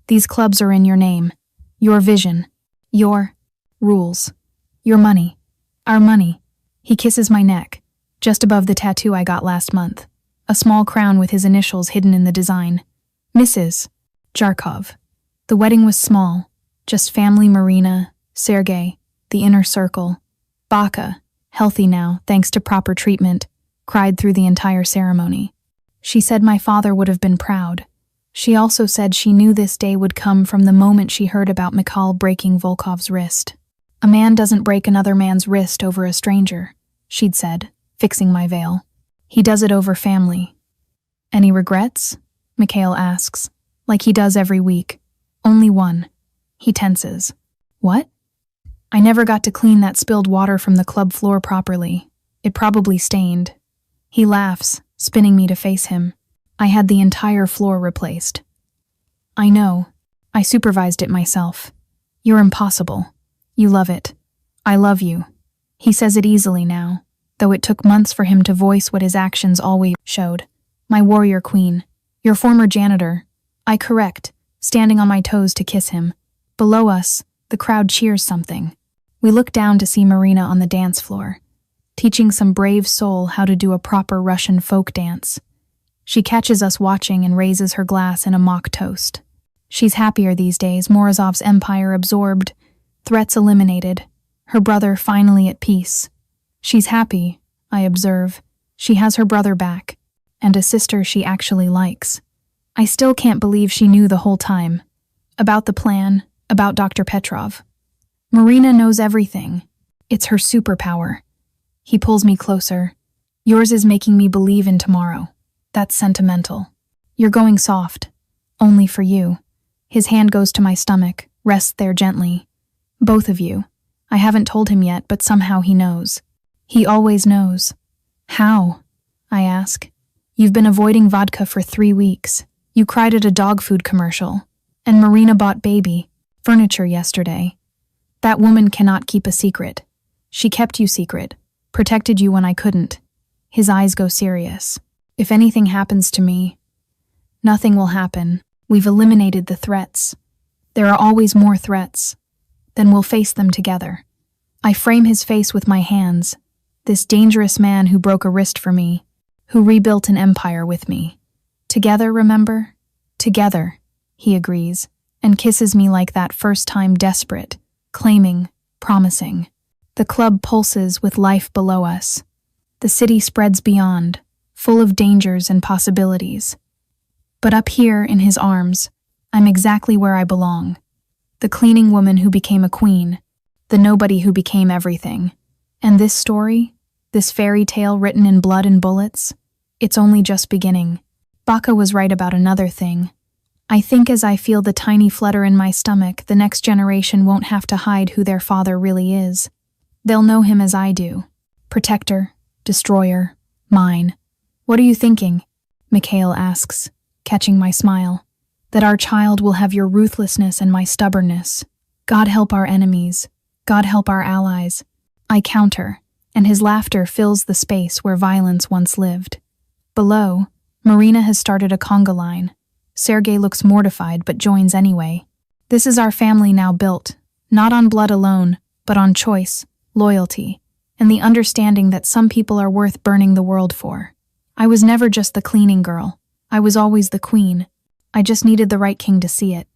These clubs are in your name. Your vision. Your rules. Your money. Our money. He kisses my neck, just above the tattoo I got last month. A small crown with his initials hidden in the design. Mrs. Jarkov. The wedding was small, just family, Marina, Sergei, the inner circle, Baka, healthy now, thanks to proper treatment, cried through the entire ceremony. She said my father would have been proud. She also said she knew this day would come from the moment she heard about Mikhail breaking Volkov's wrist. A man doesn't break another man's wrist over a stranger, she'd said, fixing my veil. He does it over family. Any regrets? Mikhail asks, like he does every week. Only one. He tenses. What? I never got to clean that spilled water from the club floor properly. It probably stained. He laughs, spinning me to face him. I had the entire floor replaced. I know. I supervised it myself. You're impossible. You love it. I love you. He says it easily now, though it took months for him to voice what his actions always showed. My warrior queen. Your former janitor. I correct, standing on my toes to kiss him. Below us, the crowd cheers something. We look down to see Marina on the dance floor, teaching some brave soul how to do a proper Russian folk dance. She catches us watching and raises her glass in a mock toast. She's happier these days, Morozov's empire absorbed, threats eliminated, her brother finally at peace. She's happy, I observe. She has her brother back, and a sister she actually likes. I still can't believe she knew the whole time. About the plan, about Dr. Petrov. Marina knows everything. It's her superpower. He pulls me closer. Yours is making me believe in tomorrow. That's sentimental. You're going soft. Only for you. His hand goes to my stomach, rests there gently. Both of you. I haven't told him yet, but somehow he knows. He always knows. How? I ask. You've been avoiding vodka for 3 weeks. You cried at a dog food commercial. And Marina bought baby furniture yesterday. That woman cannot keep a secret. She kept you secret, protected you when I couldn't. His eyes go serious. If anything happens to me, nothing will happen. We've eliminated the threats. There are always more threats. Then we'll face them together. I frame his face with my hands. This dangerous man who broke a wrist for me, who rebuilt an empire with me. Together, remember? Together, he agrees, and kisses me like that first time, desperate, claiming, promising. The club pulses with life below us. The city spreads beyond, full of dangers and possibilities. But up here in his arms, I'm exactly where I belong. The cleaning woman who became a queen, the nobody who became everything. And this story, this fairy tale written in blood and bullets, it's only just beginning. Baka was right about another thing. I think as I feel the tiny flutter in my stomach, the next generation won't have to hide who their father really is. They'll know him as I do. Protector, destroyer, mine. What are you thinking? Mikhail asks, catching my smile. That our child will have your ruthlessness and my stubbornness. God help our enemies. God help our allies. I counter, and his laughter fills the space where violence once lived. Below, Marina has started a conga line. Sergei looks mortified but joins anyway. This is our family now built, not on blood alone, but on choice, loyalty, and the understanding that some people are worth burning the world for. I was never just the cleaning girl. I was always the queen. I just needed the right king to see it.